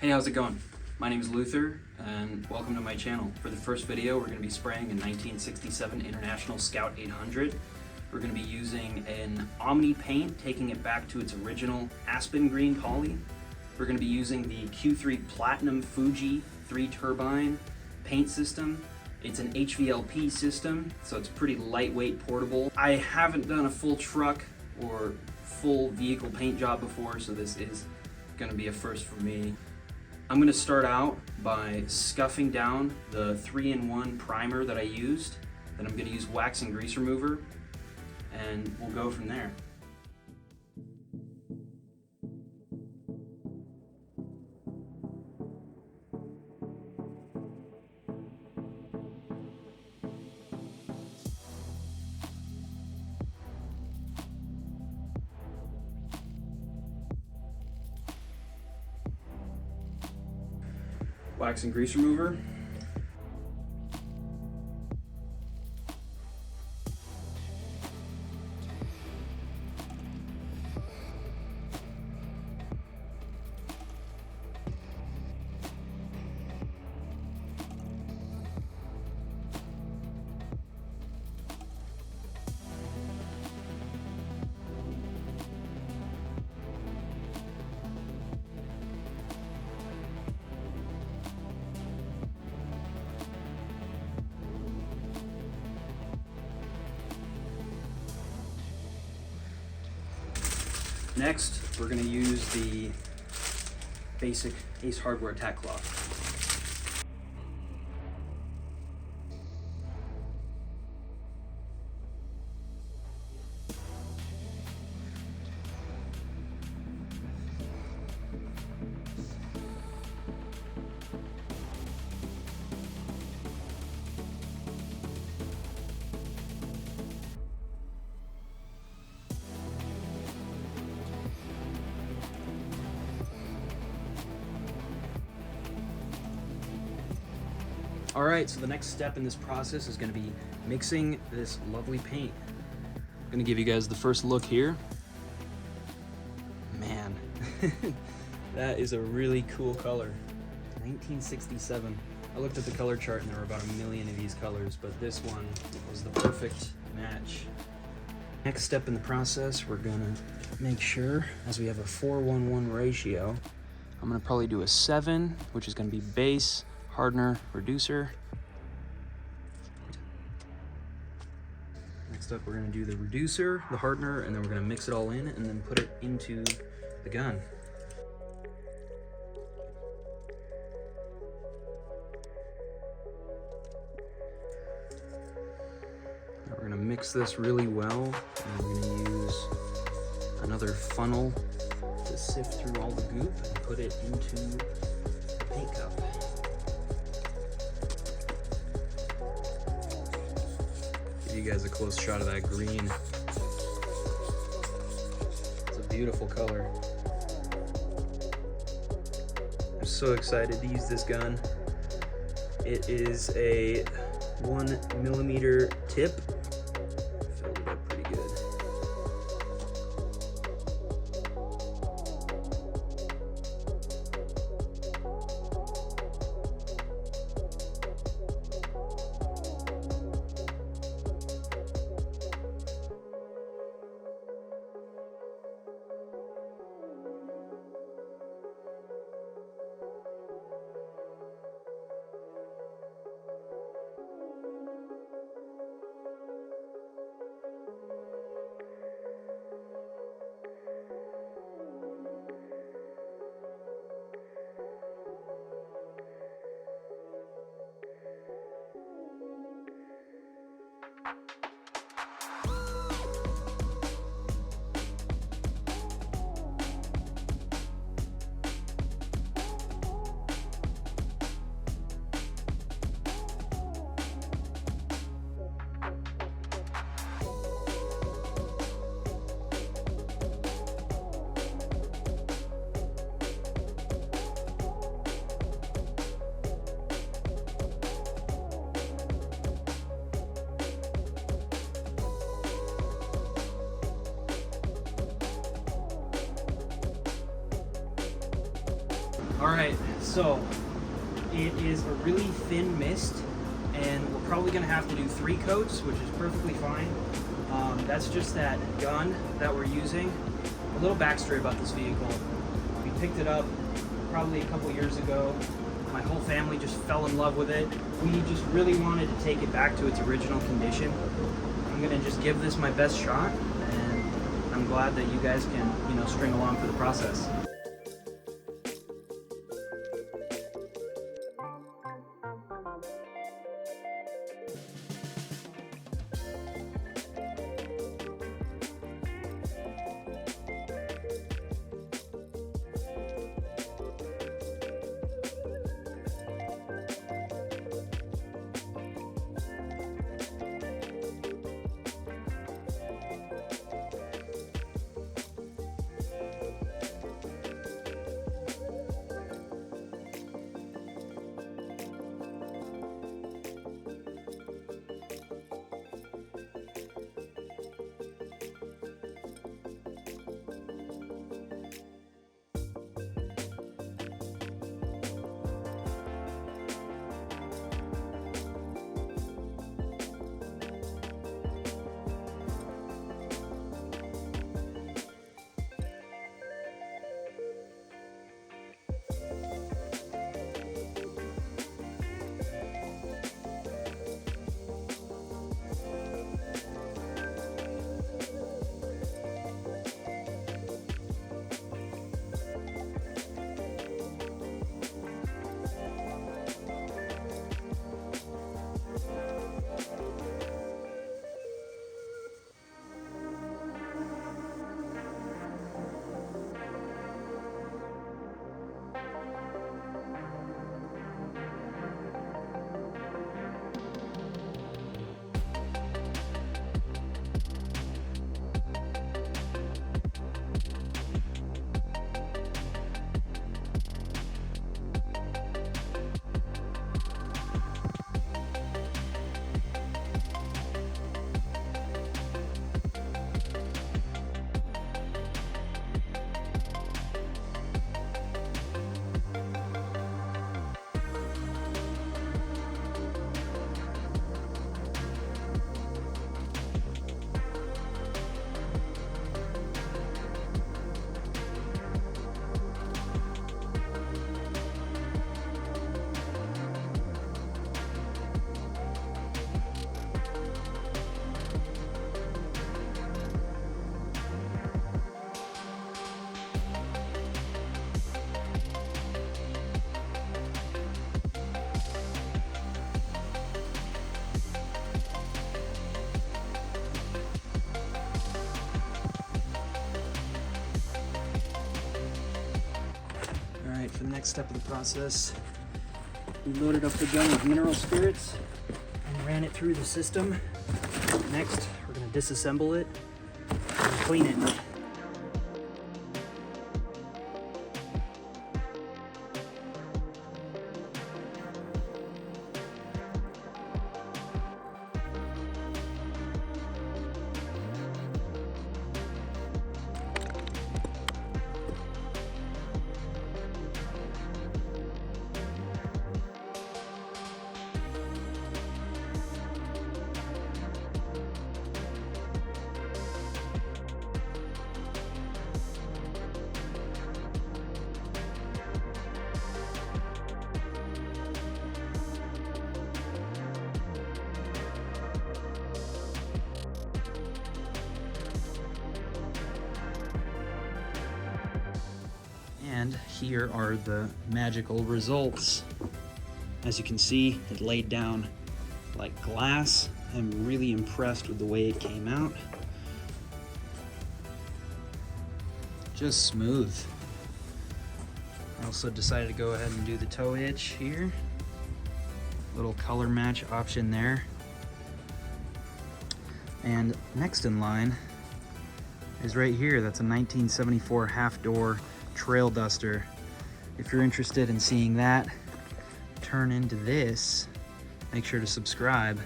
Hey, how's it going? My name is Luther, and welcome to my channel. For the first video, we're going to be spraying a 1967 International Scout 800. We're going to be using an Omni paint, taking it back to its original Aspen Green poly. We're going to be using the Q3 Platinum Fuji 3-turbine paint system. It's an HVLP system, so it's pretty lightweight, portable. I haven't done a full truck or full vehicle paint job before, so this is going to be a first for me. I'm going to start out by scuffing down the 3-in-1 primer that I used. Then I'm going to use wax and grease remover, and we'll go from there. Wax and grease remover. Next, we're going to use the basic Ace Hardware tack cloth. Alright, so the next step in this process is going to be mixing this lovely paint. I'm going to give you guys the first look here. Man, that is a really cool color. 1967. I looked at the color chart and there were about a million of these colors, but this one was the perfect match. Next step in the process, we're going to make sure, as we have a 4:1:1 ratio, I'm going to probably do a 7, which is going to be base, hardener, reducer. Next up, we're going to do the reducer, the hardener, and then we're going to mix it all in and then put it into the gun. Now we're going to mix this really well, and we're going to use another funnel to sift through all the goop and put it into the paint cup. Give you guys a close shot of that green. It's a beautiful color. I'm so excited to use this gun. It is a 1mm tip. Filled it up pretty good. All right, so it is a really thin mist, and we're probably gonna have to do 3 coats, which is perfectly fine. That's just that gun that we're using. A little backstory about this vehicle. We picked it up probably a couple years ago. My whole family just fell in love with it. We just really wanted to take it back to its original condition. I'm gonna just give this my best shot, and I'm glad that you guys can, string along for the process. For the next step of the process, we loaded up the gun with mineral spirits and ran it through the system. Next, we're going to disassemble it and clean it. And here are the magical results. As you can see, it laid down like glass. I'm really impressed with the way it came out. Just smooth. I also decided to go ahead and do the toe hitch here. Little color match option there. And next in line is right here. That's a 1974 half-door Trail Duster. If you're interested in seeing that turn into this, make sure to subscribe.